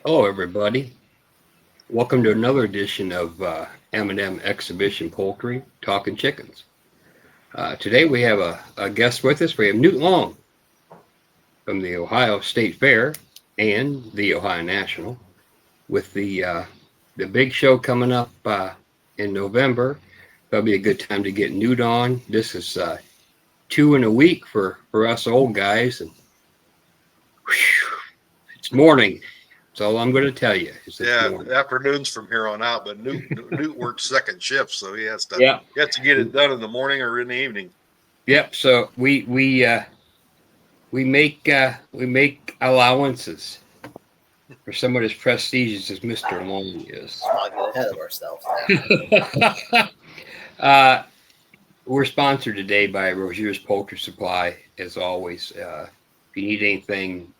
Hello, everybody. Welcome to another edition of M&M Exhibition Poultry, Talking Chickens. Today we have a guest with us. We have Newt Long from the Ohio State Fair and the Ohio National with the big show coming up in November. That'll be a good time to get Newt on. This is two in a week for us old guys, and whew, it's morning. That's all I'm going to tell you is it's Yeah, morning. afternoons from here on out. But Newt works second shift, so he has Yeah. to get it done in the morning or in the evening. Yep. So we make allowances for someone as prestigious as Mr. Long is. Let's not get ahead of ourselves now. We're sponsored today by Rogier's Poultry Supply, as always. If you need anything,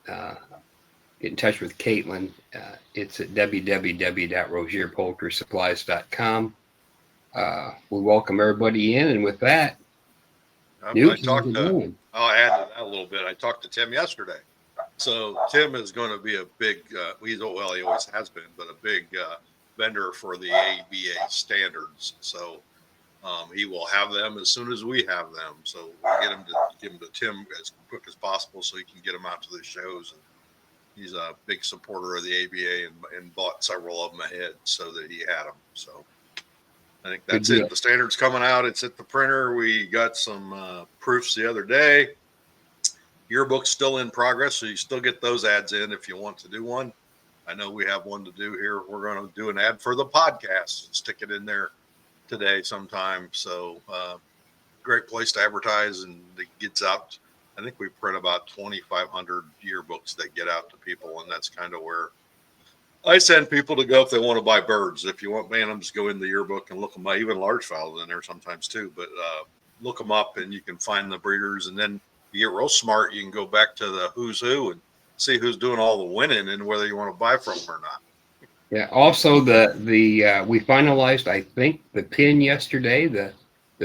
get in touch with Caitlin. It's at www.rogierpoultrysupplies.com. We welcome everybody in, and with that, Newt, I'll add to that a little bit. I talked to Tim yesterday. So Tim is going to be a big, he always has been, but a big vendor for the ABA standards. So he will have them as soon as we have them. So we'll give them to Tim as quick as possible so he can get them out to the shows. And he's a big supporter of the ABA and bought several of them ahead so that he had them. So I think that's it. The standard's coming out. It's at the printer. We got some proofs the other day. Yearbook's still in progress, so you still get those ads in if you want to do one. I know we have one to do here. We're going to do an ad for the podcast and stick it in there today sometime. So great place to advertise, and it gets out. I think we print about 2,500 yearbooks that get out to people, and that's kind of where I send people to go if they want to buy birds. If you want bantams, go in the yearbook and look them up. Even large fowls in there sometimes too, but look them up and you can find the breeders. And then you get real smart. You can go back to the who's who and see who's doing all the winning and whether you want to buy from them or not. Yeah. Also, the we finalized, I think, the pin yesterday. The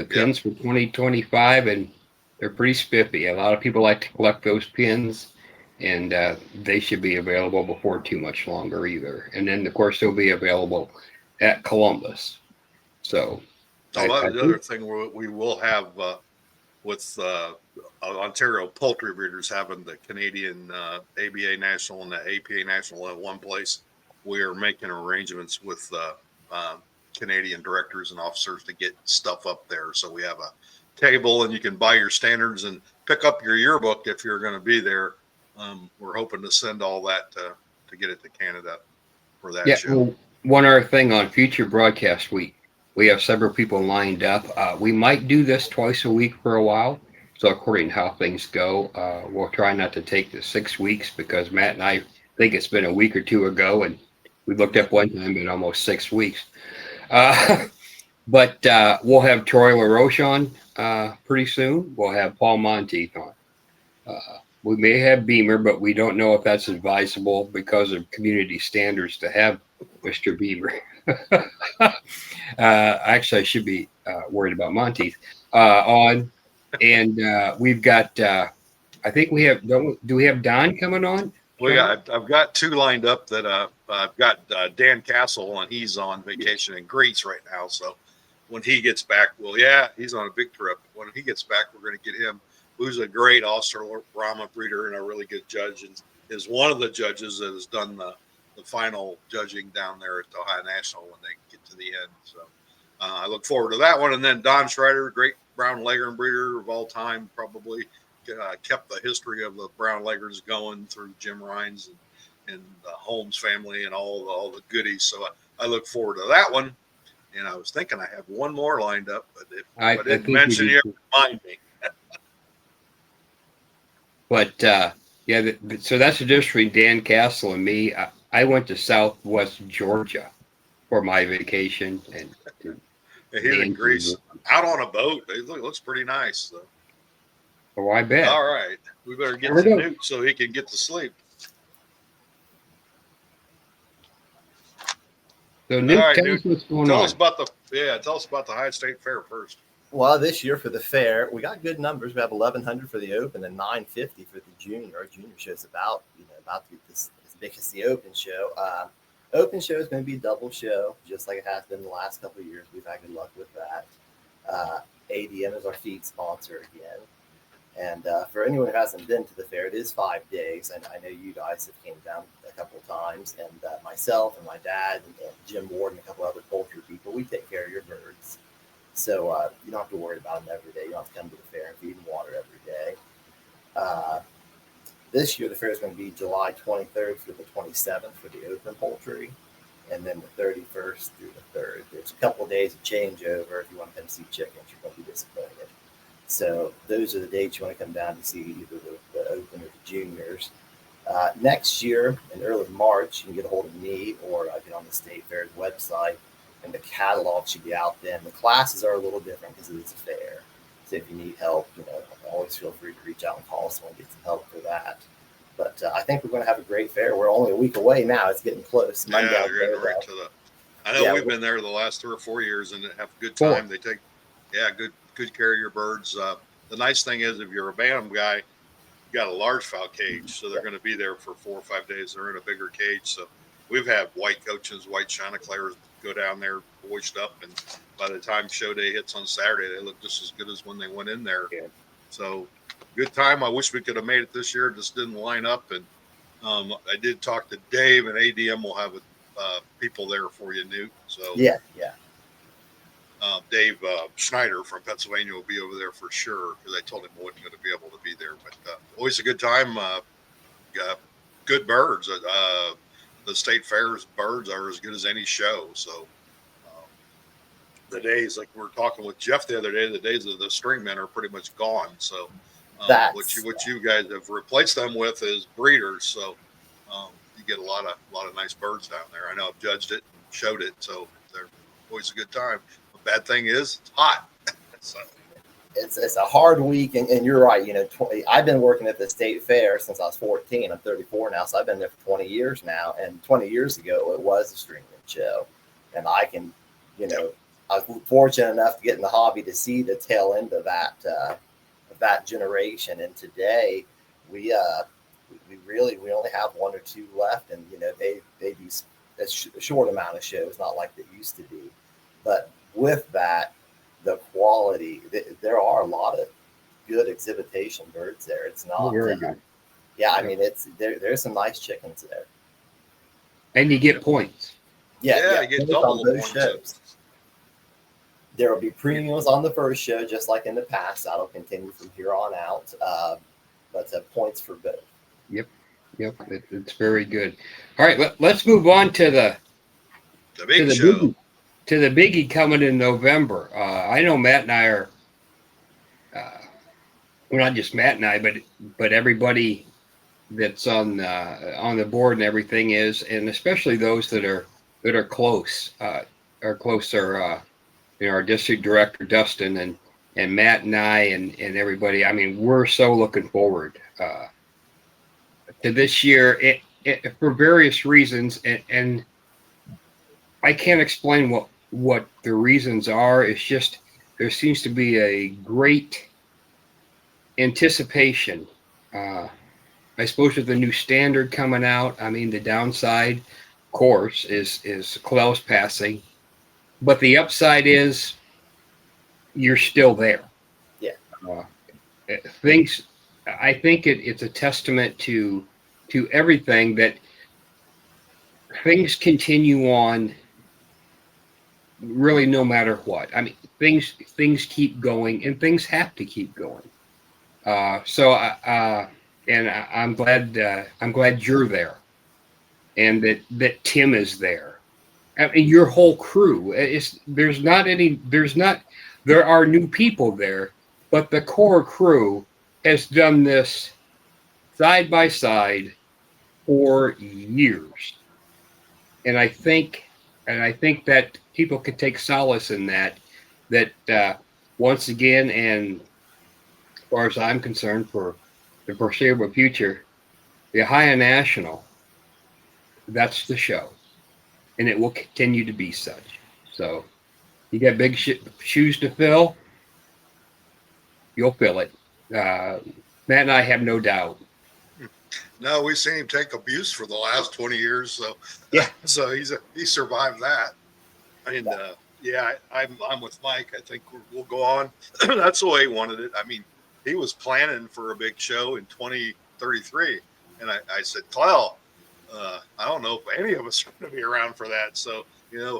pins for 2025, and they're pretty spiffy. A lot of people like to collect those pins. And they should be available before too much longer either. And then, of course, they'll be available at Columbus. So, the other thing we will have with Ontario poultry breeders having the Canadian ABA National and the APA National at one place, we are making arrangements with Canadian directors and officers to get stuff up there. So we have a table, and you can buy your standards and pick up your yearbook if you're going to be there. We're hoping to send all that to get it to Canada for that show. Well, one other thing on future broadcast week, we have several people lined up. We might do this twice a week for a while. So according to how things go, we'll try not to take the 6 weeks because Matt and I think it's been a week or two ago, and we looked up one time in almost 6 weeks. But we'll have Troy LaRoche on pretty soon. We'll have Paul Monteith on. We may have Beamer, but we don't know if that's advisable because of community standards to have Mr. Beamer. Actually, I should be worried about Monteith on. And we've got, I think we have, do we have Don coming on? I've got two lined up that I've got Dan Castle, and he's on vacation in Greece right now. So when he gets back, he's on a big trip. When he gets back, we're going to get him, who's a great Australorama breeder and a really good judge, and is one of the judges that has done the final judging down there at the Ohio National when they get to the end. So I look forward to that one. And then Don Schreider, great brown leghorn breeder of all time, probably kept the history of the brown leghorns going through Jim Rhines and the Holmes family and all the goodies. So I look forward to that one. And I was thinking I have one more lined up, but if I didn't mention you, remind me. But so that's the difference between Dan Castle and me. I went to Southwest Georgia for my vacation, and he's in Greece, out on a boat. It looks pretty nice. So. Oh, I bet. All right, we better get to Newt so he can get to sleep. So Newt, tell us what's going on. Tell us about the Ohio State Fair first. Well, this year for the fair, we got good numbers. We have 1,100 for the open and 950 for the junior. Our junior show's about to be this because the open show is going to be a double show, just like it has been the last couple of years. We've had good luck with that. ADM is our feed sponsor again. And for anyone who hasn't been to the fair, it is 5 days. And I know you guys have came down a couple of times. And myself and my dad and Jim Ward and a couple other poultry people, we take care of your birds. So you don't have to worry about them every day. You don't have to come to the fair and feed them water every day. This year, the fair is going to be July 23rd through the 27th for the open poultry. And then the 31st through the 3rd. There's a couple of days of changeover. If you want to come see chickens, you're going to be disappointed. So those are the dates you want to come down to see either the open or the juniors. Next year, in early March, you can get a hold of me or get on the State Fair's website, and the catalog should be out then. The classes are a little different because it is a fair. So if you need help, always feel free to reach out and call someone and get some help for that. But I think we're going to have a great fair. We're only a week away now. It's getting close. Yeah, you're getting right to the. I know we've been there the last 3 or 4 years and have a good time. They take, good care of your birds. The nice thing is, if you're a Bantam guy, you got a large fowl cage, so they're going to be there for 4 or 5 days. They're in a bigger cage, so we've had white coaches, white Chanticleers go down there, voiced up, and by the time show day hits on Saturday, they look just as good as when they went in there. Yeah. So good time. I wish we could have made it this year. It just didn't line up. And I did talk to Dave, and ADM will have people there for you, Newt. So yeah. Dave Schneider from Pennsylvania will be over there for sure, because I told him I wasn't going to be able to be there. But always a good time. Good birds. The State Fair's birds are as good as any show. So the days, like we were talking with Jeff the other day, the days of the string men are pretty much gone. So what you guys have replaced them with is breeders. So you get a lot of nice birds down there. I know I've judged it and showed it, so they're always a good time. The bad thing is it's hot. So it's a hard week, and you're right. I've been working at the State Fair since I was 14. I'm 34 now, so I've been there for 20 years now. And 20 years ago, it was a stringman show, and I can, I was fortunate enough to get in the hobby to see the tail end of that generation. And today, we only have 1 or 2 left, and they do a short amount of shows, not like they used to be. But with that, the quality, there are a lot of good exhibition birds there. It's not very good. Yeah, I mean, there's some nice chickens there, and you get points. Yeah, you get double the points. Shows. There will be premiums on the first show, just like in the past. That'll continue from here on out. But points for both. Yep, it's very good. All right, let's move on to the big show. To the biggie coming in November. I know Matt and I are, well, not just Matt and I, but everybody that's on the board and everything is, and especially those that are close, our district director Dustin and Matt and I and everybody. I mean, we're so looking forward to this year for various reasons, and I can't explain what the reasons are. It's just there seems to be a great anticipation. I suppose with the new standard coming out, I mean, the downside, of course, is Clell's passing, but the upside is you're still there. Yeah. I think it's a testament to everything that things continue on. Really, no matter what. I mean, things keep going, and things have to keep going. And I'm glad you're there, and that Tim is there. I mean, your whole crew. There are new people there, but the core crew has done this side by side for years, and I think that people could take solace in that once again, and as far as I'm concerned, for the foreseeable future, the Ohio National, that's the show, and it will continue to be such. So you got big shoes to fill. You'll fill it. Matt and I have no doubt. No, we've seen him take abuse for the last 20 years. So, Yeah. so he survived that. And I'm with Mike. I think we'll go on. That's the way he wanted it. I mean, he was planning for a big show in 2033, and I said, Clell, I don't know if any of us are going to be around for that. So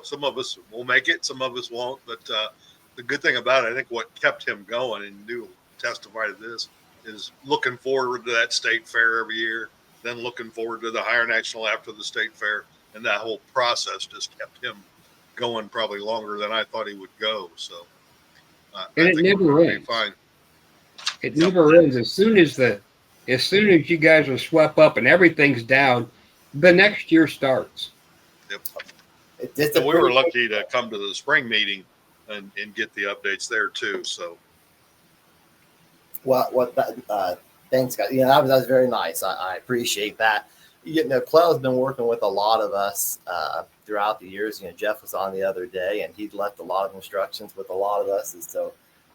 some of us will make it, some of us won't. But the good thing about it, I think, what kept him going, and you testify to this, is looking forward to that state fair every year, then looking forward to the higher national after the state fair, and that whole process just kept him going probably longer than I thought he would go. So And I it think we're never going to be ends. fine. It never ends. As soon as you guys are swept up and everything's down, the next year starts. Yep. It's a And we were pretty lucky to come to the spring meeting and get the updates there too. So thanks, guys. That was very nice. I appreciate that. Clell's been working with a lot of us throughout the years. Jeff was on the other day, and he'd left a lot of instructions with a lot of us as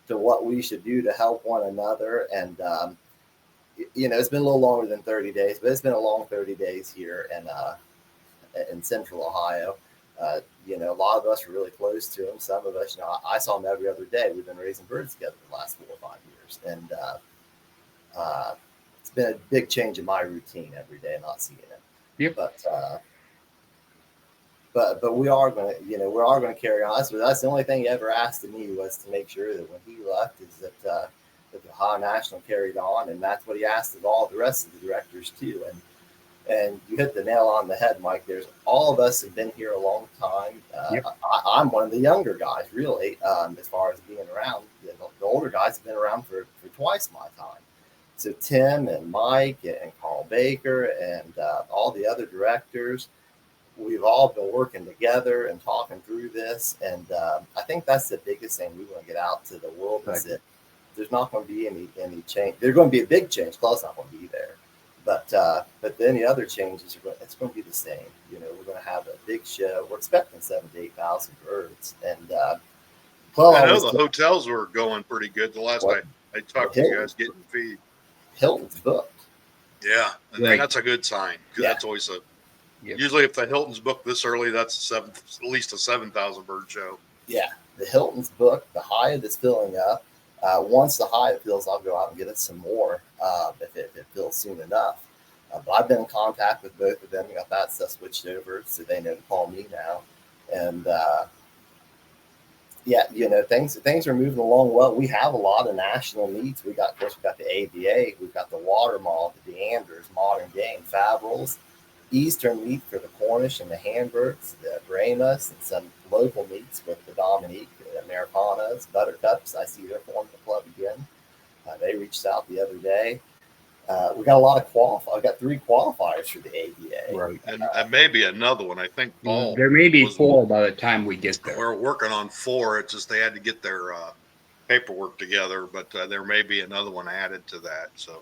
to what we should do to help one another. And it's been a little longer than 30 days, but it's been a long 30 days here in Central Ohio. A lot of us are really close to him. Some of us, I saw him every other day. We've been raising birds together the last 4 or 5 years, and it's been a big change in my routine every day, not seeing him. Yep. But we are going to carry on. That's the only thing he ever asked of me, was to make sure that when he left, is that the Ohio National carried on, and that's what he asked of all the rest of the directors too. And you hit the nail on the head, Mike. There's all of us have been here a long time. Yep. I'm one of the younger guys, really, as far as being around. The older guys have been around for twice my time. So Tim and Mike and Carl Baker and all the other directors, we've all been working together and talking through this. And I think that's the biggest thing we want to get out to the world, is that there's not going to be any change. There's going to be a big change. Claude's not going to be there. But then the other changes, it's going to be the same. We're going to have a big show. We're expecting 7,000 to 8,000 birds. And I know the hotels were going pretty good. The last I talked to you guys getting feed. Hilton's booked. Yeah, and that's a good sign. Yeah. That's always usually if the Hilton's booked this early, that's at least a 7,000 bird show. Yeah, the Hilton's booked. The Hyatt is filling up. Once the Hyatt fills, I'll go out and get it some more if it fills soon enough. But I've been in contact with both of them. Got that stuff switched over, so they know to call me now. And things are moving along well. We have a lot of national meets. Of course, we got the ABA, we've got the Water Mall, the Deanders, Modern Game, Favrils, Eastern meet for the Cornish and the Hamburgs, the Brahmas, and some local meets with the Dominique, the Americanas, Buttercups. I see they're forming the club again. They reached out the other day. We got a lot of I got 3 qualifiers for the ABA. Right. And maybe another one. I think Paul. There may be 4 by the time we get there. We're working on 4. It's just they had to get their paperwork together, but there may be another one added to that. So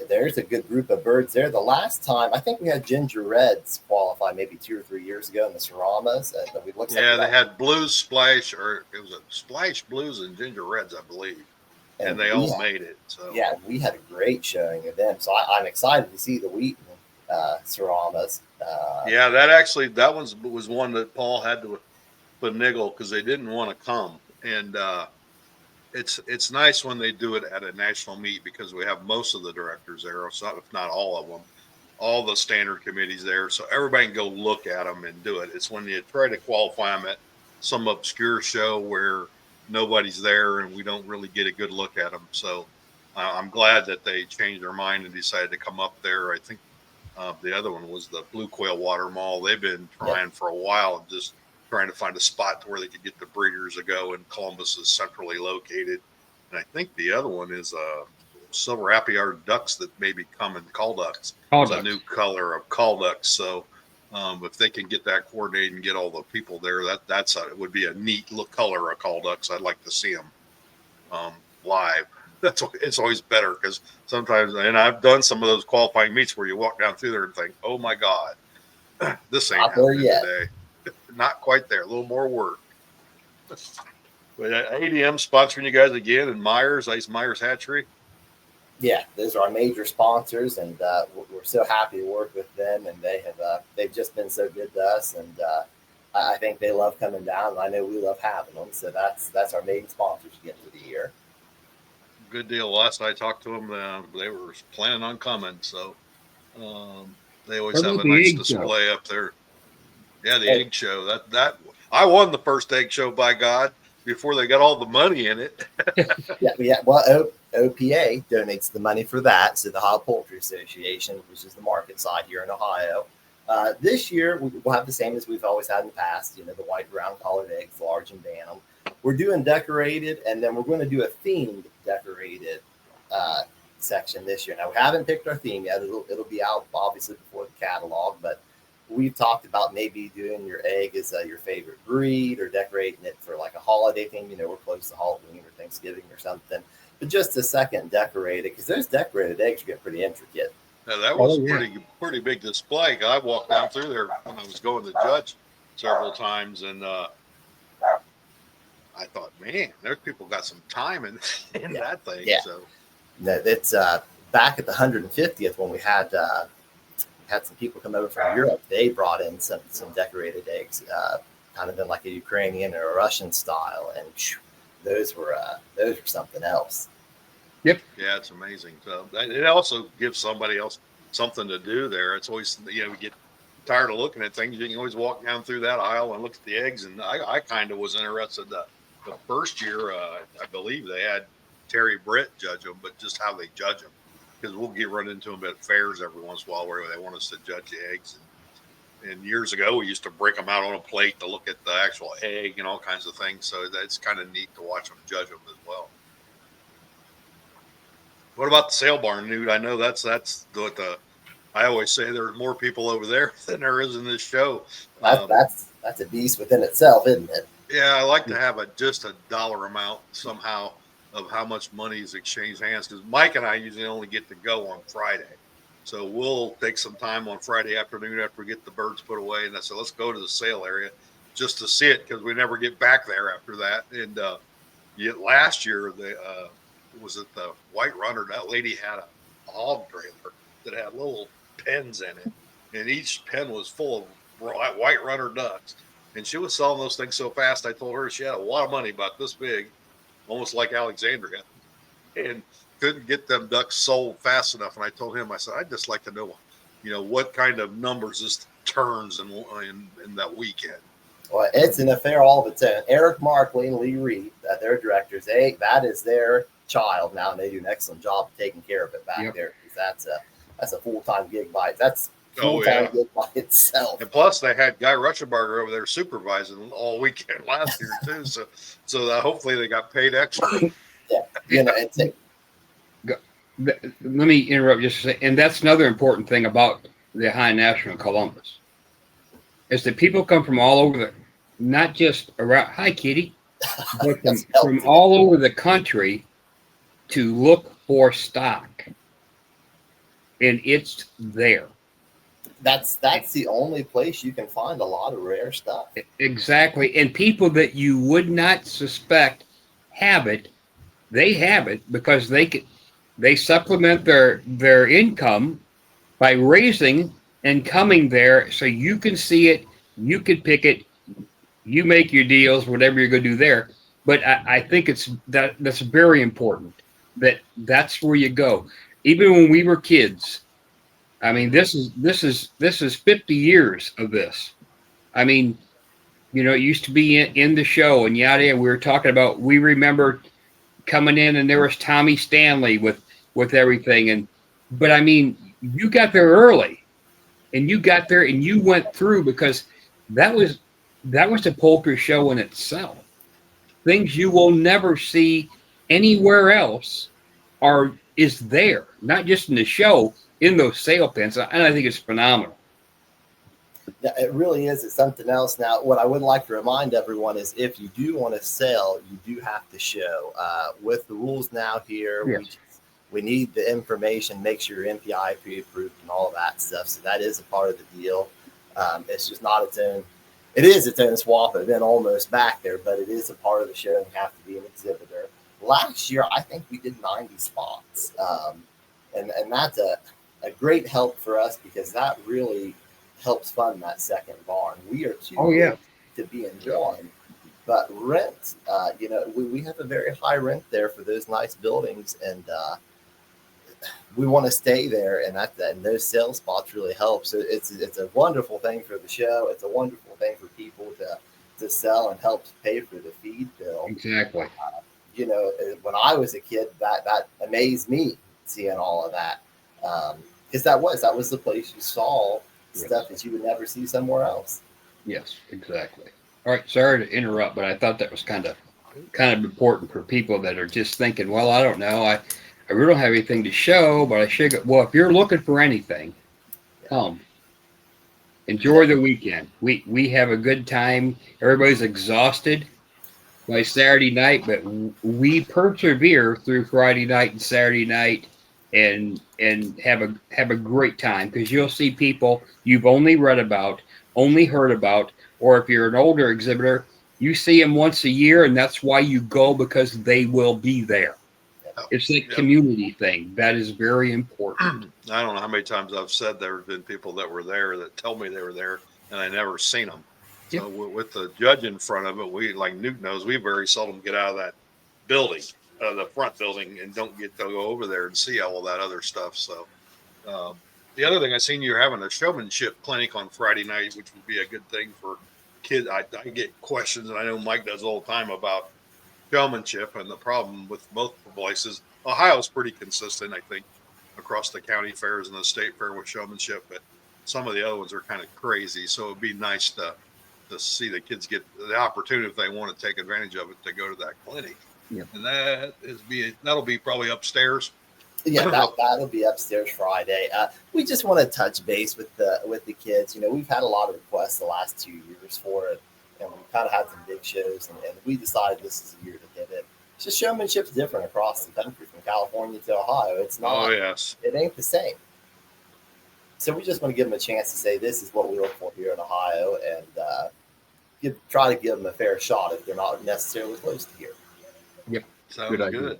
there's a good group of birds there. The last time, I think we had Ginger Reds qualify maybe 2 or 3 years ago in the Saramas. They had Blues Splash, or it was a Splash Blues and Ginger Reds, I believe. And they all made it. So yeah, we had a great showing of them. So I'm excited to see the Wheaton Saramas. That one was one that Paul had to finagle because they didn't want to come. And it's nice when they do it at a national meet, because we have most of the directors there, if not all of them, all the standard committees there, so everybody can go look at them and do it. It's when you try to qualify them at some obscure show where nobody's there and we don't really get a good look at them. So I'm glad that they changed their mind and decided to come up there. I think the other one was the Blue Quail Water Mall. They've been trying for a while and just trying to find a spot to where they could get the breeders to go, and Columbus is centrally located. And I think the other one is silver appiard ducks that maybe come in call ducks. It's a new color of call ducks. So if they can get that coordinated and get all the people there, it would be a neat look color of call ducks. I'd like to see them live. It's always better, because sometimes, and I've done some of those qualifying meets where you walk down through there and think, oh my God, this ain't happening today. Not quite there. A little more work. But ADM sponsoring you guys again, and Myers, Ice Myers Hatchery. Yeah, those are our major sponsors, and we're so happy to work with them. And they've just been so good to us, and I think they love coming down. And I know we love having them. So that's our main sponsors again for the year. Good deal. Last I talked to them, they were planning on coming, so they always What have about a the nice egg show? display up there. Yeah, the Hey, egg show. That I won the first egg show, by God, before they got all the money in it. yeah. Well, OPA donates the money for that. So the Ohio Poultry Association, which is the market side here in Ohio. This year we'll have the same as we've always had in the past. The white, brown colored eggs, large and bantam. We're doing decorated, and then we're going to do a themed decorated section this year. Now we haven't picked our theme yet. It'll be out obviously before the catalog, but we've talked about maybe doing your egg as your favorite breed, or decorating it for like a holiday thing. We're close to Halloween or Thanksgiving or something. But just a second decorated, because those decorated eggs get pretty intricate. Now, that was Yeah. pretty big display. I walked down through there when I was going to judge several times, and I thought, man, there's people got some time in that thing. Yeah. So It's back at the 150th when we had some people come over from Europe. They brought in some decorated eggs, kind of in like a Ukrainian or a Russian style, and those were something else. Yep. yeah, it's amazing. So it also gives somebody else something to do there. It's always, we get tired of looking at things. You can always walk down through that aisle and look at the eggs. And I kind of was interested. The first year, I believe they had Terry Britt judge them, but just how they judge them, because we'll run into them at fairs every once in a while where they want us to judge the eggs. And years ago, we used to break them out on a plate to look at the actual egg and all kinds of things. So that's kind of neat to watch them judge them as well. What about the sale barn, Newt? I know that's what I always say. There's more people over there than there is in this show. That's a beast within itself, isn't it? Yeah, I like to have just a dollar amount somehow of how much money is exchanged hands, because Mike and I usually only get to go on Friday. So we'll take some time on Friday afternoon after we get the birds put away, and I said, let's go to the sale area just to see it, because we never get back there after that. And yet last year, was it the White Runner? That lady had a hog trailer that had little pens in it, and each pen was full of White Runner ducks. And she was selling those things so fast, I told her she had a lot of money, about this big, almost like Alexandria, and couldn't get them ducks sold fast enough. And I told him, I said, I'd just like to know, what kind of numbers this turns in that weekend. Well, it's an affair all of its own. Eric Markley and Lee Reed, their directors, that is their child now, and they do an excellent job of taking care of it back there. That's a full-time gig gig by itself. And plus, they had Guy Ruchenbarger over there supervising all weekend last year too. So hopefully they got paid extra. Yeah, Let me interrupt just to say, and that's another important thing about the Ohio National Columbus, is that people come from all over not just around, hi Kitty, but from all over the country to look for stock, and it's there. That's the only place you can find a lot of rare stuff. Exactly, and people that you would not suspect have it, they have it because they supplement their income by raising and coming there, so you can see it, you can pick it, you make your deals, whatever you're going to do there. But I think that's very important. That's where you go. Even when we were kids, I mean, this is 50 years of this. I mean, it used to be in the show and yada. We were talking about. We remember coming in and there was Tommy Stanley with everything. But I mean, you got there early, and you got there and you went through, because that was a poultry show in itself. Things you will never see anywhere else is there, not just in the show, in those sale pens, and I think it's phenomenal. It really is. It's something else. Now, what I would like to remind everyone is, if you do want to sell, you do have to show. With the rules now here, yes. we need the information, make sure you're MPI pre-approved and all of that stuff. So that is a part of the deal. It's just not its own. It is its own swap event almost back there, but it is a part of the show and you have to be an exhibitor. Last year, I think we did 90 spots. and that's a great help for us because that really helps fund that second barn. We are too big to be in one, but rent, we have a very high rent there for those nice buildings, and we want to stay there, and and those sales spots really help. So it's a wonderful thing for the show. It's a wonderful thing for people to sell and help pay for the feed bill. Exactly. When I was a kid, that amazed me seeing all of that, because that was the place you saw stuff that you would never see somewhere else. Yes, exactly. All right, sorry to interrupt, but I thought that was kind of important for people that are just thinking, well, I don't know, I really don't have anything to show, but I should go. Well, if you're looking for anything, come. Enjoy the weekend. We have a good time. Everybody's exhausted by Saturday night, but we persevere through Friday night and Saturday night and have a great time, because you'll see people you've only read about, only heard about, or if you're an older exhibitor, you see them once a year, and that's why you go, because they will be there. It's a community thing. That is very important. I don't know how many times I've said there have been people that were there that tell me they were there, and I never seen them. Yep. So with the judge in front of it, we, like Newt knows, we very seldom get out of that building, the front building, and don't get to go over there and see all of that other stuff. So the other thing I seen, you're having a showmanship clinic on Friday night, which would be a good thing for kids. I get questions, and I know Mike does all the time about showmanship, and the problem with both places, Ohio's pretty consistent, I think, across the county fairs and the state fair with showmanship, but some of the other ones are kind of crazy. So it'd be nice to see the kids get the opportunity, if they want to take advantage of it, to go to that clinic. Yeah. And that'll be probably upstairs. Yeah, that'll be upstairs Friday. We just want to touch base with the kids. We've had a lot of requests the last 2 years for it, and we've kind of had some big shows, and we decided this is a year to hit it. It's just showmanship's different across the country, from California to Ohio. It's not. Oh, yes. It ain't the same. So we just want to give them a chance to say, this is what we look for here in Ohio, and try to give them a fair shot if they're not necessarily close to here. Yep. Sounds good.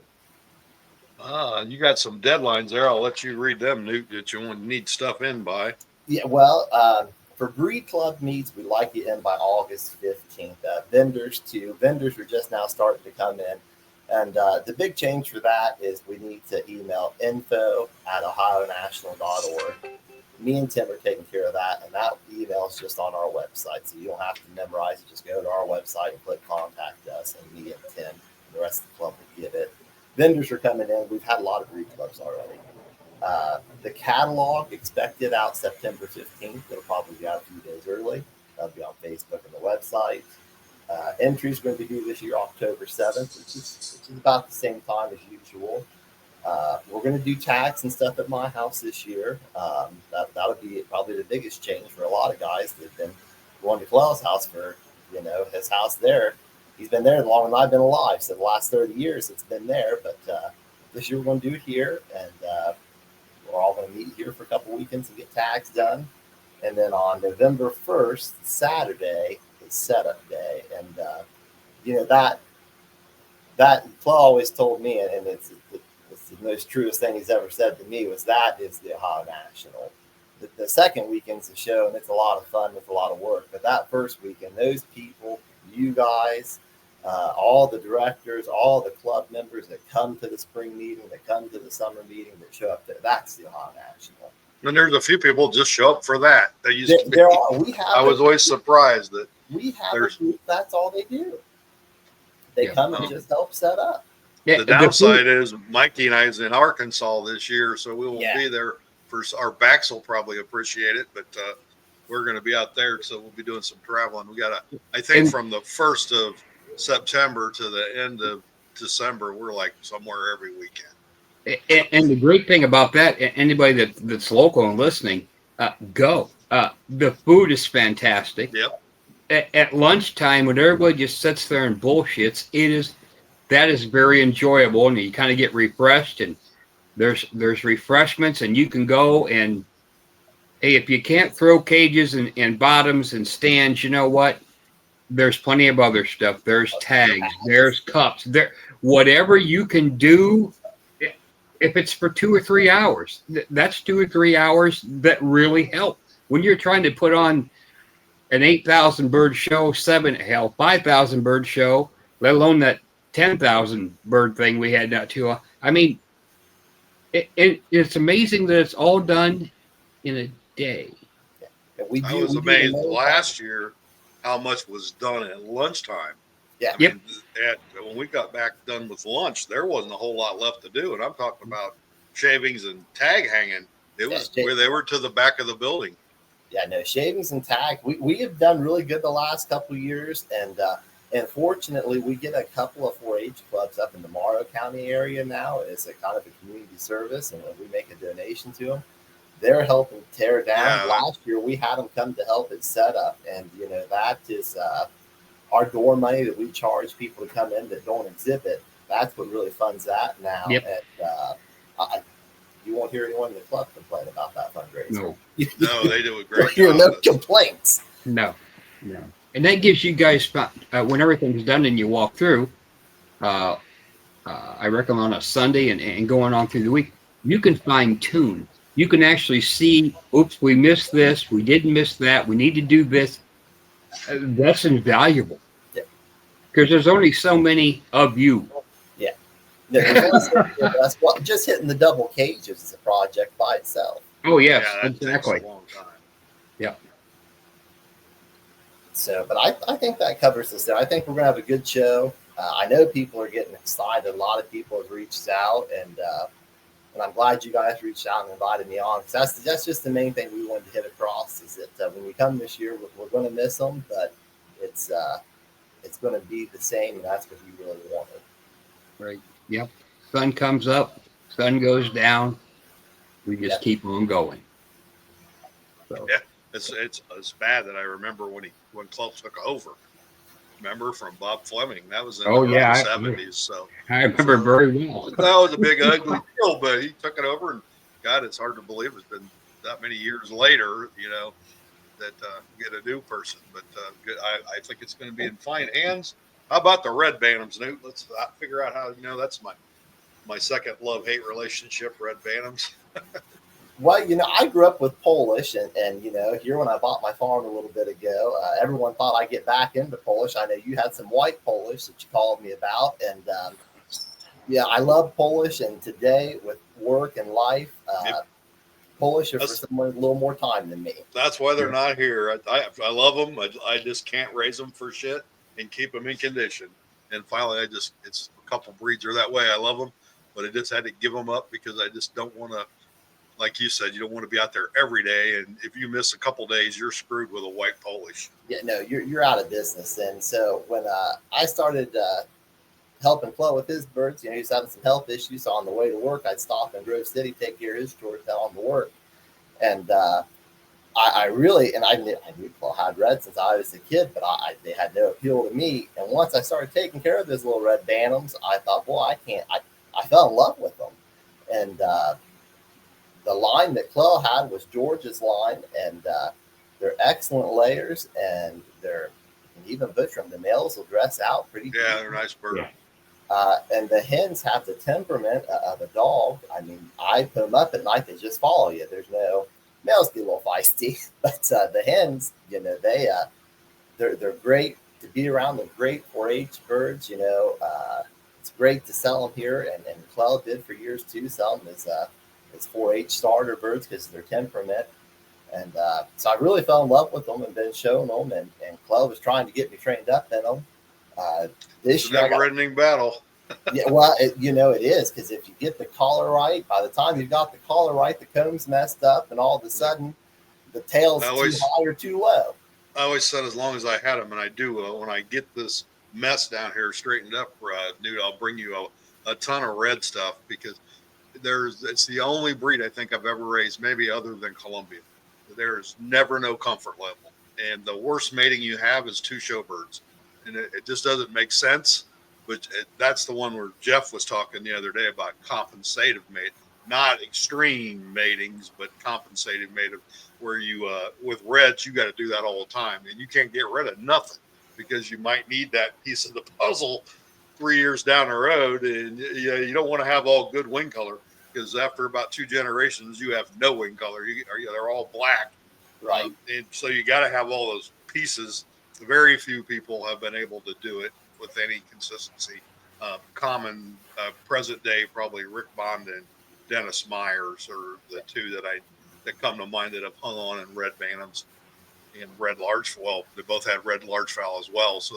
You got some deadlines there. I'll let you read them, Newt, that you need stuff in by. Yeah, well, for Breed Club meets, we'd like it in by August 15th. Vendors are just now starting to come in. And the big change for that is we need to email info@ohionational.org. Me and Tim are taking care of that, and that email is just on our website, so you don't have to memorize it. Just go to our website and click contact us, and me and Tim and the rest of the club will get it. Vendors are coming in. We've had a lot of breed clubs already. The catalog expected out September 15th. It'll probably be out a few days early. That'll be on Facebook and the website. Entries going to be due this year, October 7th, which is about the same time as usual. We're going to do tags and stuff at my house this year. That'll be probably the biggest change for a lot of guys that have been going to Clell's house for, his house there. He's been there longer than I've been alive. So the last 30 years it's been there. But this year we're going to do it here. And we're all going to meet here for a couple weekends and get tags done. And then on November 1st, Saturday, is setup day. And, that Clell always told me, and it's the most truest thing he's ever said to me, was that is the Ohio National. The second weekend's a show, and it's a lot of fun with a lot of work. But that first weekend, those people, you guys, all the directors, all the club members that come to the spring meeting, that come to the summer meeting, that show up there, that's the Ohio National. And there's a few people just show up for that. They used to be, there are. I was always surprised that we have a group, that's all they do. They come and just help set up. The downside is Mikey and I is in Arkansas this year, so we won't be there. Our backs will probably appreciate it, but we're going to be out there, so we'll be doing some traveling. We got I think from the 1st of September to the end of December, we're like somewhere every weekend. And the great thing about that, anybody that's local and listening, go. The food is fantastic. Yep. At lunchtime, when everybody just sits there and bullshits, that is very enjoyable, and you kind of get refreshed. And there's refreshments, and you can go and, hey, if you can't throw cages and bottoms and stands, you know what? There's plenty of other stuff. There's tags. There's cups. Whatever you can do. if it's for 2 or 3 hours, that's 2 or 3 hours that really help. When you're trying to put on an 8,000 bird show, 5,000 bird show, let alone that 10,000 bird thing we had not too. I mean, it's amazing that it's all done in a day. And we I do. was We do the amazed main last year how much was done at lunchtime. Yeah. I mean, when we got back done with lunch, there wasn't a whole lot left to do. And I'm talking about shavings and tag hanging. It was where they were to the back of the building. Yeah, no, shavings and tag. We have done really good the last couple of years. And fortunately, we get a couple of 4-H clubs up in the Morrow County area now. It's a kind of a community service. And when we make a donation to them, they're helping tear down. Yeah. Last year, we had them come to help it set up. And, that is our door money that we charge people to come in that don't exhibit. That's what really funds that now. Yep. And you won't hear anyone in the club complain about that fundraiser. No. No, they do a great You'll hear job. no complaints. No. And that gives you guys, when everything's done and you walk through, I reckon on a Sunday and going on through the week, you can fine tune. You can actually see, oops, we missed this, we didn't miss that, we need to do this. That's invaluable. Yeah. Because there's only so many of you. Yeah. No, that's what, just hitting the double cages is a project by itself. Oh, yes, that exactly. takes a long time. Yeah. So, but I think that covers this. I think we're going to have a good show. I know people are getting excited. A lot of people have reached out, and I'm glad you guys reached out and invited me on, because that's just the main thing we wanted to hit across, is that when we come this year, we're going to miss them, but it's going to be the same, and that's what we really wanted. Right. Yep. Sun comes up, sun goes down. We just keep on going. So. Yeah. It's bad that I remember when Club took over. Remember, from Bob Fleming? That was in the early 70s. So I remember very well. That was a big ugly deal, but he took it over, and God, it's hard to believe it's been that many years later, that get a new person. But I think it's going to be in fine hands. How about the Red Bantams, Newt? Let's figure out how. That's my second love-hate relationship, Red Bantams. Well, I grew up with Polish, and here when I bought my farm a little bit ago, everyone thought I'd get back into Polish. I know you had some white Polish that you called me about, and I love Polish. And today, with work and life, Polish are for someone with a little more time than me. That's why they're not here. I love them. I just can't raise them for shit and keep them in condition. And finally, it's a couple breeds are that way. I love them, but I just had to give them up because I just don't want to. Like you said, you don't want to be out there every day, and if you miss a couple days, you're screwed with a white Polish. Yeah, no, you're out of business. And so when I started helping Chloe with his birds, he was having some health issues. So on the way to work, I'd stop in Grove City, take care of his chores, tell him to work. And I really, and I knew Chloe had red since I was a kid, but they had no appeal to me. And once I started taking care of those little red Bantams, I thought, boy, I fell in love with them. And the line that Chloe had was George's line, and they're excellent layers, and they're even butcher them. The males will dress out pretty deep. Yeah, they're nice birds. And the hens have the temperament of a dog. I mean, I put them up at night, they just follow you. There's no males get a little feisty, but the hens, they're great to be around. They're great 4-H birds. It's great to sell them here, and Chloe did for years too. Sell them as 4-H starter birds because of their temperament. And so I really fell in love with them and been showing them. And Chloe was trying to get me trained up in them. This year, never-ending battle. Yeah, well, it is, because if you get the collar right, by the time you've got the collar right, the comb's messed up, and all of a sudden the tail's too high or too low. I always said as long as I had them, and I do, when I get this mess down here straightened up, Newt, I'll bring you a ton of red stuff, because it's the only breed I think I've ever raised, maybe other than Columbia. There's never no comfort level. And the worst mating you have is 2 showbirds. And it just doesn't make sense. But that's the one where Jeff was talking the other day about compensative mate, not extreme matings, but compensative mating, where you, with reds, you got to do that all the time. And you can't get rid of nothing because you might need that piece of the puzzle 3 years down the road. And you don't want to have all good wing color, because after about 2 generations, you have no wing color. They're all black. Right. And so you got to have all those pieces. Very few people have been able to do it with any consistency. Common present day, probably Rick Bond and Dennis Myers are the two that come to mind that have hung on in red bantams and red large. Well, they both had red large fowl as well. So,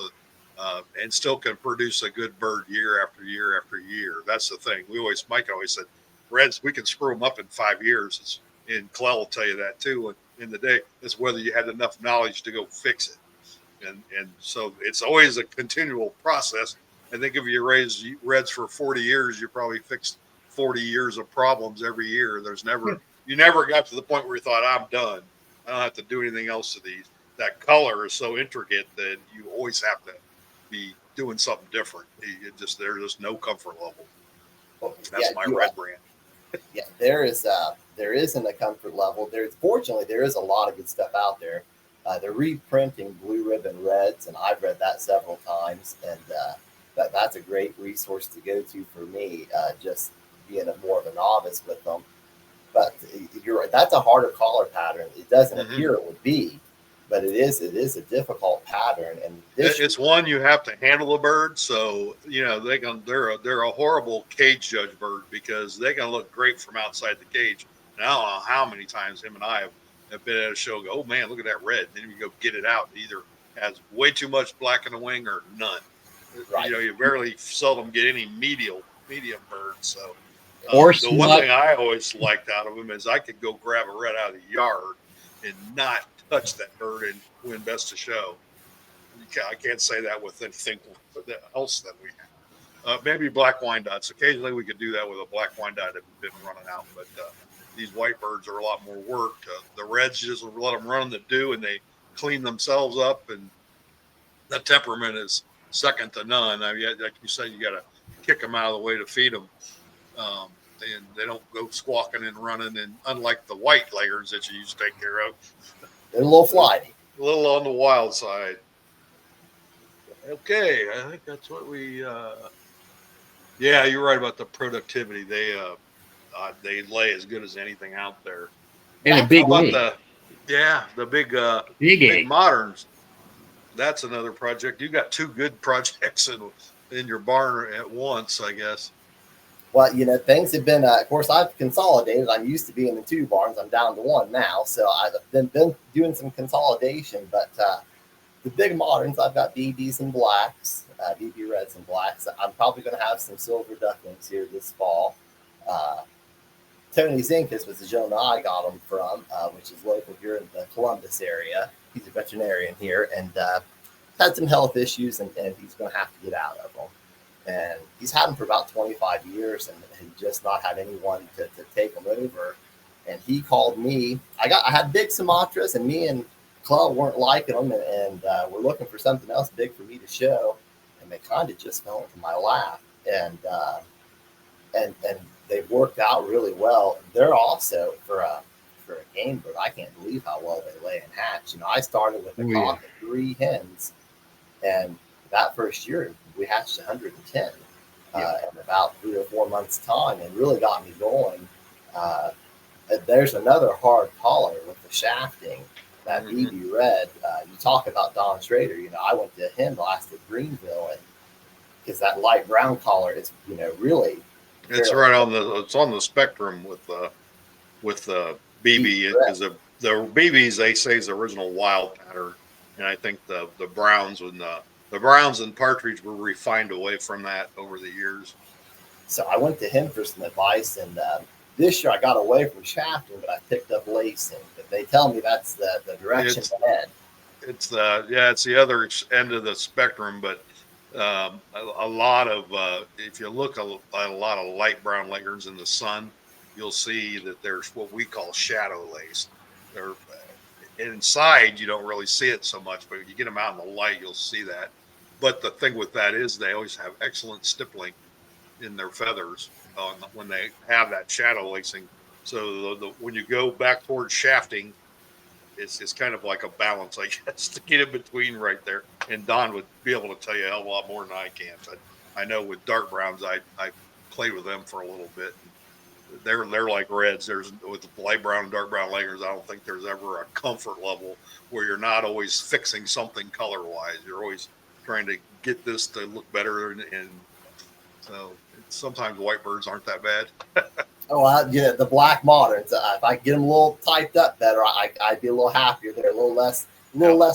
and still can produce a good bird year after year after year. That's the thing. Mike always said, reds, we can screw them up in 5 years. And Clell will tell you that too. In the day, it's whether you had enough knowledge to go fix it. And so it's always a continual process. I think if you raise reds for 40 years, you probably fixed 40 years of problems every year. You never got to the point where you thought, I'm done. I don't have to do anything else to these. That color is so intricate that you always have to be doing something different. There's just no comfort level. Well, That's my red brand. Yeah, there isn't a comfort level. Fortunately, there is a lot of good stuff out there. They're reprinting Blue Ribbon Reds, and I've read that several times, and that's a great resource to go to for me, just being more of a novice with them. But you're right, that's a harder collar pattern. It doesn't appear it would be, but it is a difficult pattern. And it's one you have to handle a bird. So, they're a horrible cage judge bird because they can look great from outside the cage. And I don't know how many times him and I have been at a show and go, oh man, look at that red. Then you go get it out. It either has way too much black in the wing or none. Right. You very seldom get any medium birds. So Or the one thing I always liked out of them is I could go grab a red out of the yard and not touch that bird and win best of show. I can't say that with anything else that we have. Maybe black Wyandottes. Occasionally we could do that with a black Wyandotte that had been running out, but these white birds are a lot more work. The reds just let them run in the dew and they clean themselves up, and the temperament is second to none. I mean, like you said, you got to kick them out of the way to feed them. And they don't go squawking and running. And unlike the white leggers that you used to take care of, they're a little flighty, a little on the wild side. Okay, I think that's what we. Yeah, you're right about the productivity. They lay as good as anything out there. And a big How egg. about the Big egg. moderns. That's another project. You got 2 good projects in your barn at once, I guess. Well, things have been, of course, I've consolidated. I'm used to being in 2 barns. I'm down to 1 now. So I've been doing some consolidation. But the big moderns, I've got BBs and blacks, BB reds and blacks. I'm probably going to have some silver ducklings here this fall. Tony Zinkus was the gentleman I got them from, which is local here in the Columbus area. He's a veterinarian here and had some health issues, and he's going to have to get out of them. And he's had them for about 25 years and he just not had anyone to take them over. And he called me. I had big Sumatras, and me and Clell weren't liking them, and we're looking for something else big for me to show. And they kind of just fell into my lap. And they've worked out really well. They're also for a game bird. I can't believe how well they lay and hatch. I started with a cock and 3 hens, and that first year we hatched 110 in about 3 or 4 months' time, and really got me going. There's another hard collar with the shafting, that BB red. You talk about Don Schrader. I went to him last at Greenville, and because that light brown collar is, really. It's right on it's on the spectrum with the BB, because the BBs they say is the original wild pattern, and I think the browns and the browns and partridge were refined away from that over the years. So I went to him for some advice, and this year I got away from shafting, but I picked up lacing. But they tell me that's the direction to head. It's the other end of the spectrum, but a lot of if you look at a lot of light brown leghorns in the sun, you'll see that there's what we call shadow lace. They're inside, you don't really see it so much, but if you get them out in the light, you'll see that. But the thing with that is they always have excellent stippling in their feathers when they have that shadow lacing. So when you go back towards shafting, it's kind of like a balance, I guess, to get in between right there. And Don would be able to tell you a hell of a lot more than I can. But I know with dark browns, I played with them for a little bit. they're like reds. There's with the light brown and dark brown Leghorns, I don't think there's ever a comfort level where you're not always fixing something color wise. You're always trying to get this to look better, and so sometimes white birds aren't that bad. Oh, the black moderns. If I get them a little typed up better, I'd be a little happier. They're a little less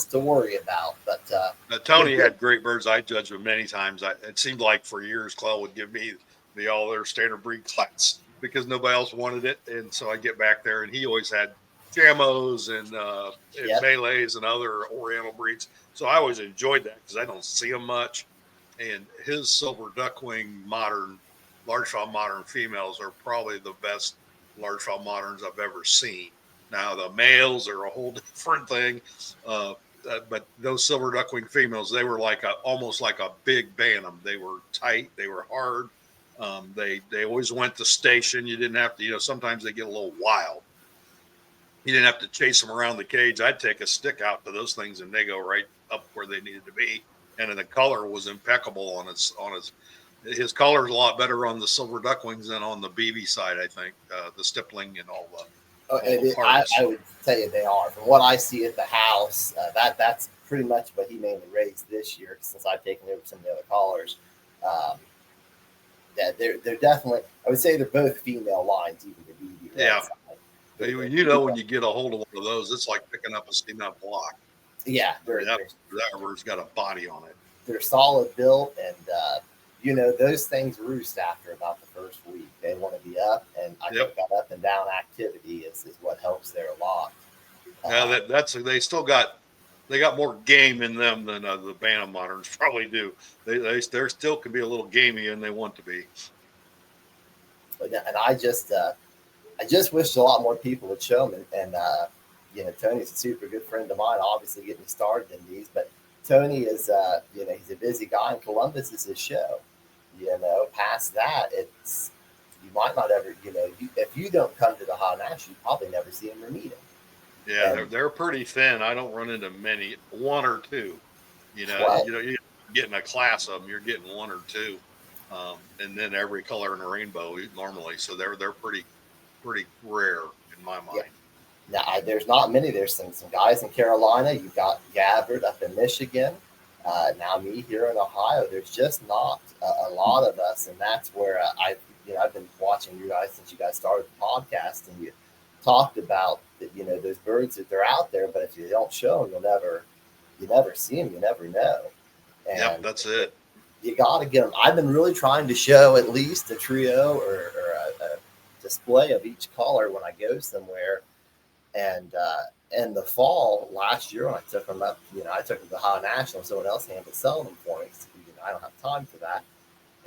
to worry about. But Tony had great birds. I judged him many times. It seemed like for years, Clell would give me the all their standard breed class because nobody else wanted it, and so I get back there, and he always had Jamos and Malays and other Oriental breeds. So I always enjoyed that because I don't see them much. And his silver duckwing modern, large fowl modern females are probably the best large fowl moderns I've ever seen. Now the males are a whole different thing, but those silver duckwing females, they were almost like a big bantam. They were tight, they were hard. They always went to station. You didn't have to, sometimes they get a little wild. You didn't have to chase them around the cage. I'd take a stick out to those things and they go right up where they needed to be. And then the color was impeccable on his color is a lot better on the silver duckwings than on the BB side, I think. The stippling and all I would tell you they are. From what I see at the house, that's pretty much what he mainly raised this year since I've taken over some of the other collars. Yeah, they're definitely. I would say they're both female lines, even the BB. Yeah. When you get a hold of one of those, it's like picking up a cement block. Yeah, that bird's got a body on it. They're solid built, and those things roost after about the first week. They want to be up, and I think that up and down activity is what helps there a lot. Now they got more game in them than the Bantam moderns probably do. They still can be a little gamey, and they want to be. And I just wish a lot more people would show them. And Tony's a super good friend of mine. Obviously, getting me started in these, but Tony is he's a busy guy, and Columbus is his show. Past that, you might not ever if you don't come to the High National, you probably never see him or meet him. Yeah, they're pretty thin. I don't run into many, one or two. You're getting a class of them. You're getting one or two, and then every color in the rainbow normally. So they're pretty rare in my mind. Yeah. Now there's not many. There's some guys in Carolina. You've got Gabbard up in Michigan. Now me here in Ohio. There's just not a lot of us, and that's where I've been watching you guys since you guys started the podcast, and you talked about that. Those birds that they're out there, but if you don't show them, you never see them. You never know. And that's it. You got to get them. I've been really trying to show at least a trio or a display of each color when I go somewhere. And in the fall last year when I took them up, I took them to the High National. Someone else handled selling them for me. So, I don't have time for that.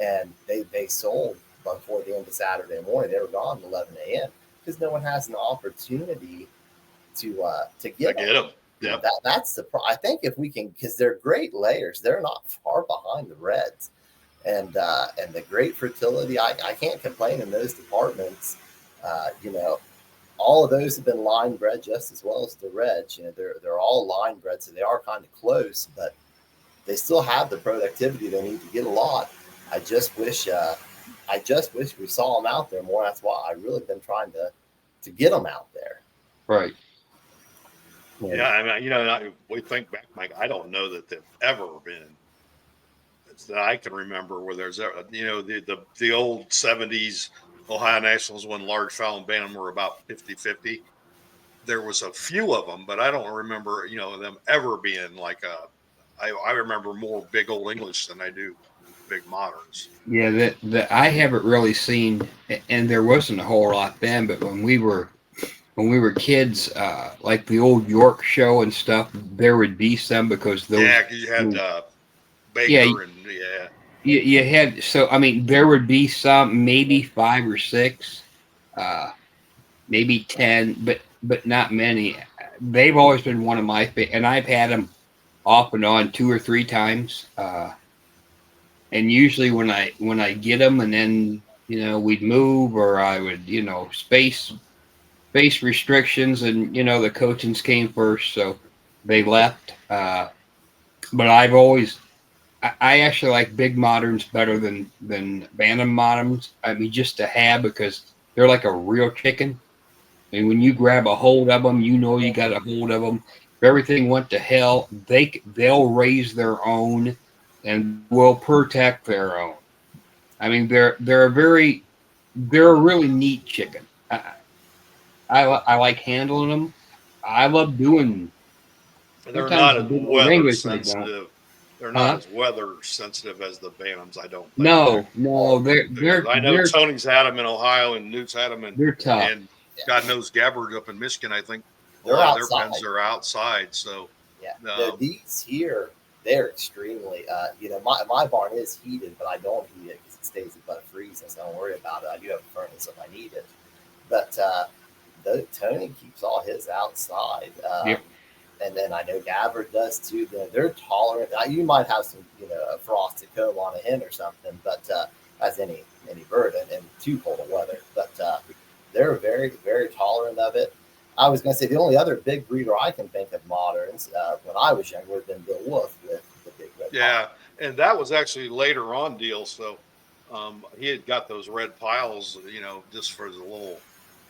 And they sold before the end of Saturday morning. They were gone at 11 a.m. because no one has an opportunity to get them. Yeah, that's the. I think if we can, because they're great layers. They're not far behind the reds, and the great fertility. I can't complain in those departments. All of those have been line bred just as well as the reds. They're all line bred, so they are kind of close, but they still have the productivity they need to get a lot. I just wish we saw them out there more. That's why I've really been trying to get them out there. Right. Yeah, I mean, we think back, Mike. I don't know that they've ever been that I can remember where there's the old 70s Ohio Nationals when large fowl and bantam were about 50-50. There was a few of them, but I don't remember them ever being like I remember more big old English than I do big moderns. Yeah, that I haven't really seen, and there wasn't a whole lot then. But when we were kids, like the old York show and stuff, there would be some because those. Yeah, because you had Baker and You had, so I mean, there would be some, maybe 5 or 6, maybe 10, but not many. They've always been one of my favorite, and I've had them off and on 2 or 3 times. And usually when I get them, and then we'd move, or I would space restrictions, and the coachings came first, so they left. But I actually like big moderns better than bantam moderns. I mean, just to have, because they're like a real chicken. And when you grab a hold of them, you know you got a hold of them. If everything went to hell, they'll raise their own and will protect their own. I mean, they're a really neat chicken. I like handling them. I love doing. They're Sometimes not the as big old weather English they don't, sensitive. They're not huh? as weather sensitive as the Bantams, I don't think. No, Because I know Tony's had them in Ohio and Newt's had them they're tough. and God knows Gabbard up in Michigan. I think a They're lot of their outside. pens are outside. So Yeah, no, these here, they're extremely, my barn is heated, but I don't heat it because it stays above freezing, so I don't worry about it. I do have a furnace if I need it. But Tony keeps all his outside. Yep. And then I know Gabbard does too. They're tolerant. You might have some, a frosted comb on a hen or something, but as any bird and too cold of weather. But they're very, very tolerant of it. I was going to say the only other big breeder I can think of moderns when I was younger would have been Bill Wolf with the big red. yeah, and that was actually later on deal. So he had got those red piles, just for the little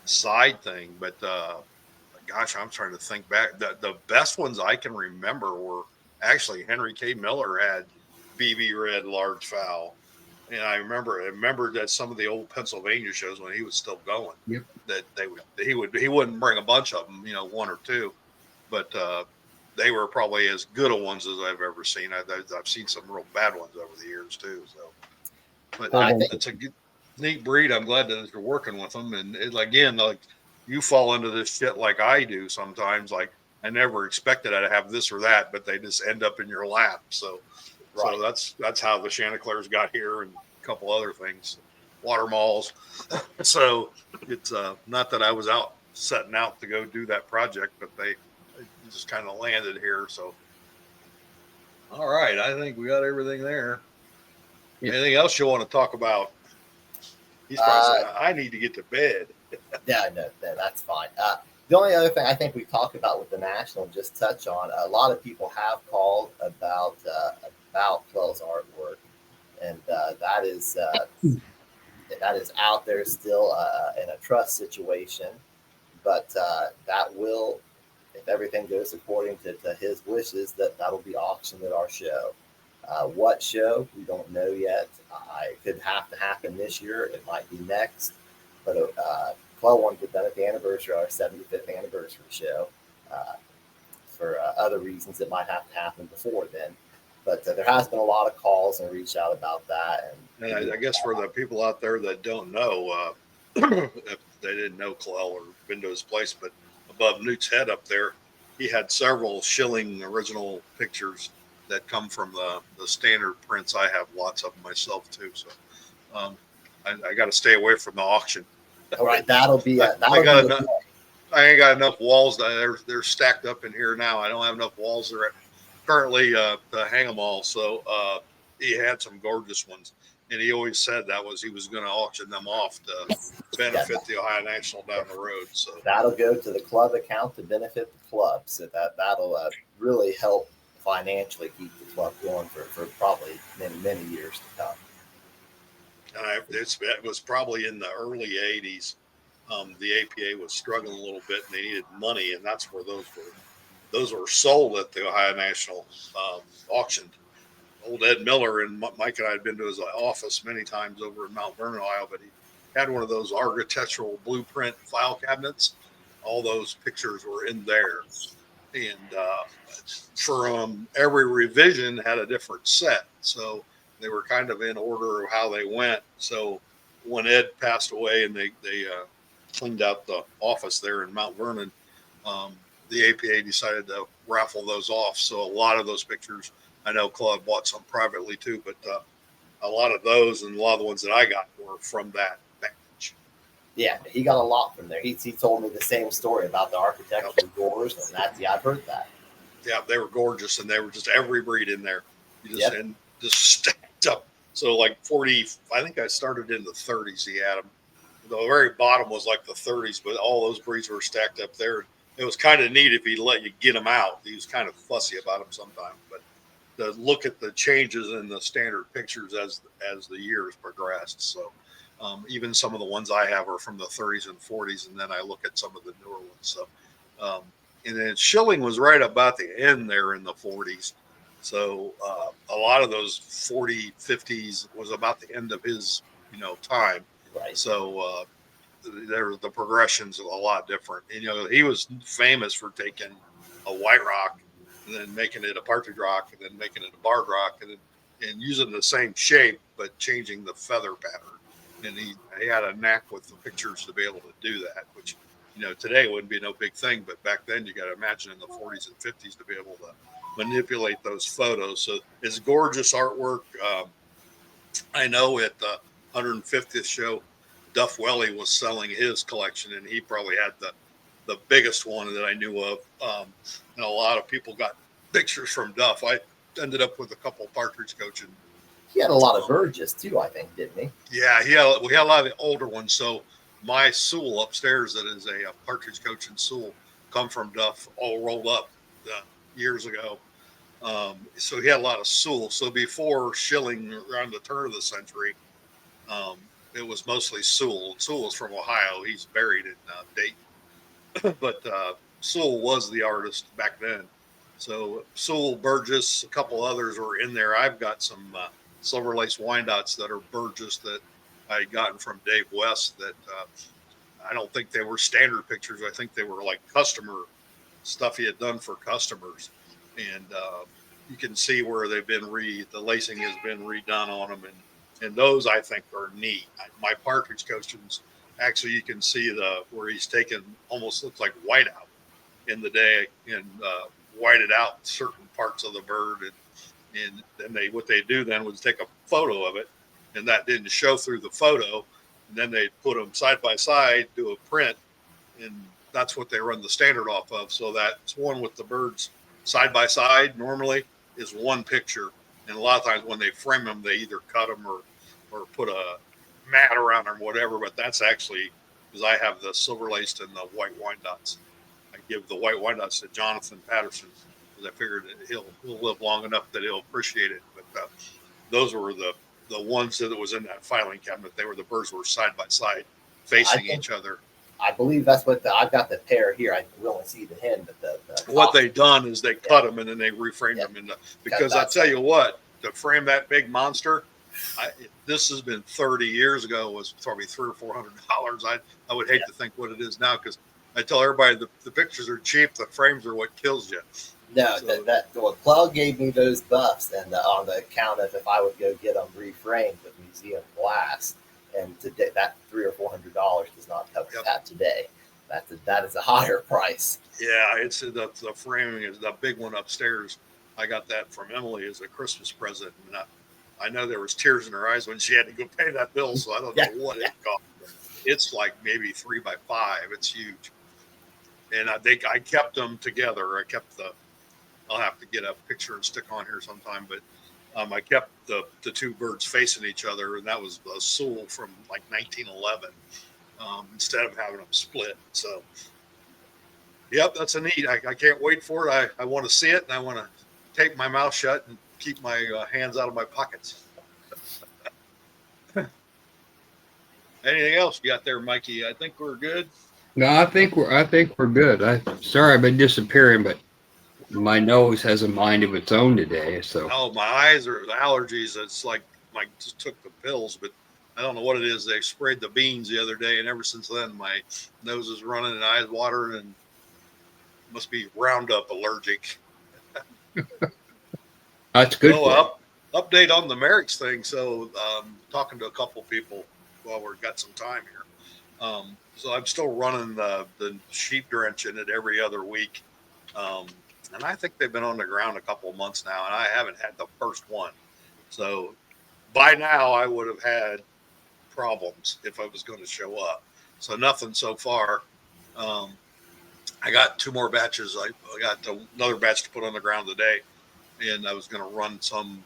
side thing. But gosh, I'm trying to think back. The best ones I can remember were actually Henry K. Miller had BB red large fowl. And I remember that some of the old Pennsylvania shows when he was still going, Yep. that he wouldn't bring a bunch of them, one or two, but they were probably as good a ones as I've ever seen. I've seen some real bad ones over the years too. So, but it's a good, neat breed. I'm glad that you're working with them. And again, like you fall into this shit like I do sometimes. Like I never expected I'd have this or that, but they just end up in your lap. So. Right. So that's how the Chanticleers got here and a couple other things, water malls. So it's not that I was setting out to go do that project, but they just kind of landed here. So, all right, I think we got everything there. Yeah. Anything else you want to talk about? He's probably saying, I need to get to bed. No, that's fine. The only other thing I think we talked about with the National, just touch on, a lot of people have called about Clell's artwork, and that is out there still in a trust situation, but that will, if everything goes according to his wishes, that'll be auctioned at our show. What show, we don't know yet. It could have to happen this year. It might be next, but Clell wanted to done at the anniversary, our 75th anniversary show. For other reasons, it might have to happen before then. But there has been a lot of calls and reach out about that. And I guess for the people out there that don't know, if they didn't know Clell or been to his place, but above Newt's head up there, he had several Schilling original pictures that come from the standard prints. I have lots of them myself too. So I got to stay away from the auction. All right, that'll be. I ain't got enough walls. They're stacked up in here now. I don't have enough walls there currently to hang them all. So he had some gorgeous ones, and he always said he was going to auction them off to benefit the Ohio National down the road. So that'll go to the club account to benefit the club. So that'll really help financially keep the club going for probably many years to come. And it was probably in the early 80s. The APA was struggling a little bit, and they needed money, and that's where those were sold at the Ohio National auction. Old Ed Miller and Mike and I had been to his office many times over in Mount Vernon, Ohio, but he had one of those architectural blueprint file cabinets. All those pictures were in there, and from every revision had a different set, so they were kind of in order of how they went. So when Ed passed away and they cleaned out the office there in Mount Vernon, the APA decided to raffle those off. So a lot of those pictures, I know Claude bought some privately too, but a lot of those and a lot of the ones that I got were from that batch. Yeah, he got a lot from there. He told me the same story about the architectural doors, and I've heard that. Yeah, they were gorgeous, and they were just every breed in there. And just stacked up. So like 40, I think I started in the 30s. He had them. The very bottom was like the 30s, but all those breeds were stacked up there. It was kind of neat if he'd let you get them out. He was kind of fussy about them sometimes, but to look at the changes in the standard pictures as the years progressed. So Even some of the ones I have are from the 30s and 40s, and then I look at some of the newer ones. So, and then Schilling was right about the end there in the 40s. So a lot of those 40, 50s was about the end of his, time. Right. So the progressions are a lot different. And, he was famous for taking a white rock and then making it a partridge rock and then making it a barred rock and using the same shape but changing the feather pattern. And he had a knack with the pictures to be able to do that, which today wouldn't be no big thing, but back then you got to imagine in the 40s and 50s to be able to manipulate those photos. So it's gorgeous artwork. I know at the 150th show, Duff Welly was selling his collection, and he probably had the biggest one that I knew of. And a lot of people got pictures from Duff. I ended up with a couple partridge coaching. He had a lot of Burgess too, I think, didn't he? Yeah, we had a lot of the older ones. So my Sewell upstairs, that is a partridge coaching Sewell, come from Duff, all rolled up years ago. So he had a lot of Sewell. So before Schilling, around the turn of the century, it was mostly Sewell. Sewell was from Ohio. He's buried in Dayton. But Sewell was the artist back then. So Sewell, Burgess, a couple others were in there. I've got some silver lace Wyandottes that are Burgess that I had gotten from Dave West that I don't think they were standard pictures. I think they were like customer stuff he had done for customers. And you can see where they've been the lacing has been redone on them. And those I think are neat. My partridge costumes, actually you can see where he's taken almost looks like whiteout in the day and whited out certain parts of the bird. And then what they do then was take a photo of it, and that didn't show through the photo. And then they put them side by side, do a print, and that's what they run the standard off of. So that's one with the birds side by side normally is one picture. And a lot of times when they frame them, they either cut them or put a mat around them or whatever. But that's actually because I have the silver laced and the white Wyandottes. I give the white Wyandottes to Jonathan Patterson because I figured that he'll live long enough that he'll appreciate it. But those were the ones that was in that filing cabinet. The birds were side by side facing each other. I believe that's what I've got the pair here. I can only see the hen, but what they done is they cut them and then they reframed them because I tell you what, to frame that big monster, this has been 30 years ago, was probably $300 or $400. I would hate to think what it is now because I tell everybody the pictures are cheap, the frames are what kills you. No, so, Plug gave me those buffs, and on the account of if I would go get them reframed with museum glass, and today that $300 or $400 does not cover that today. That is a higher price. Yeah, it's the framing is the big one upstairs. I got that from Emily as a Christmas present, and I know there was tears in her eyes when she had to go pay that bill. So I don't know what it cost. It's like maybe 3 by 5. It's huge, and I think I kept them together. I kept I'll have to get a picture and stick on here sometime, but I kept the two birds facing each other, and that was a Sewell from like 1911 instead of having them split. So, yep, that's a neat. I can't wait for it. I want to see it, and I want to tape my mouth shut and keep my hands out of my pockets. Anything else you got there, Mikey? I think we're good. No, I think we're good. Sorry I've been disappearing, but my nose has a mind of its own today. So my eyes are the allergies. It's like I just took the pills, but I don't know what it is. They sprayed the beans the other day, and ever since then my nose is running and eyes watering, and must be Roundup allergic. That's good. Update on the Merrick's thing. So talking to a couple people while we've got some time here. So I'm still running the sheep drench in it every other week. And I think they've been on the ground a couple of months now, and I haven't had the first one. So by now I would have had problems if I was going to show up. So nothing so far. I got 2 more batches. I got another batch to put on the ground today, and I was going to run some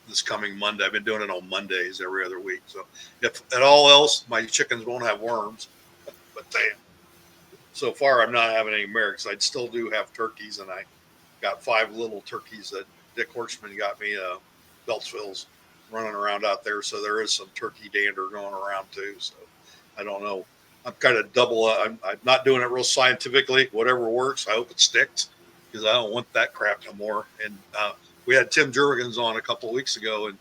this coming Monday. I've been doing it on Mondays every other week. So if at all else, my chickens won't have worms, but so far I'm not having any Merricks. I still do have turkeys, and I got 5 little turkeys that Dick Horstman got me, Beltsvilles. running around out there. So there is some turkey dander going around too. So I don't know. I'm kind of double. I'm not doing it real scientifically. Whatever works, I hope it sticks because I don't want that crap no more. And we had Tim Jurgens on a couple of weeks ago, and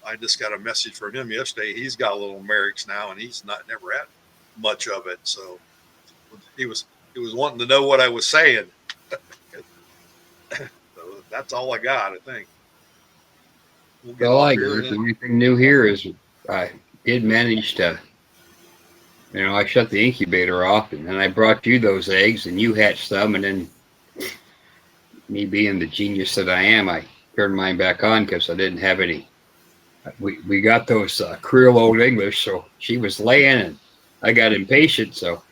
I just got a message from him yesterday. He's got a little Merrick's now, and he's never had much of it. So he was wanting to know what I was saying. So that's all I got, I think. We'll get Well, off I here guess and the only thing new here is I did manage to, I shut the incubator off, and then I brought you those eggs, and you hatched them, and then me being the genius that I am, I turned mine back on because I didn't have any. We got those Creole Old English, so she was laying, and I got impatient, so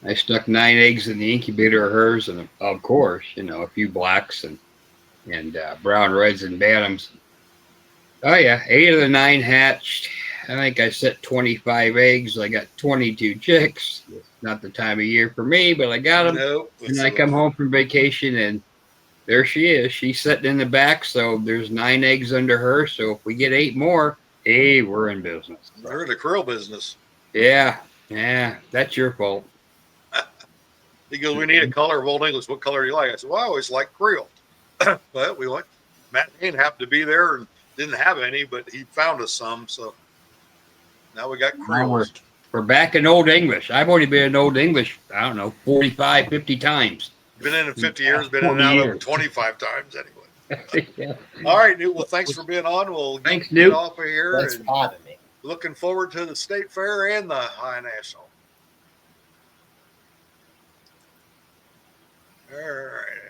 I stuck 9 eggs in the incubator of hers, and of course, a few blacks and brown reds and bantams. Oh yeah, 8 of the 9 hatched. I think I set 25 eggs. I got 22 chicks. It's not the time of year for me, but I got them. nope. And I come home from vacation, and there she is. She's sitting in the back, so there's 9 eggs under her. So if we get 8 more, hey, we're in business. They're in the krill business. Yeah, that's your fault. He goes, we need a color of Old English. What color do you like? I said, well, I always like Creole. But we went. Matt Hain happened to be there and didn't have any, but he found us some. So now we got Now Creoles. we're back in Old English. I've only been in Old English, I don't know, 45, 50 times. Been in it 50 years, been in and 40 out of years. it 25 times anyway. Yeah. All right, Newt. Well, thanks for being on. We'll Thanks, get Newt. off of here. Thanks And for having me. looking forward to the State Fair and the High National. All right.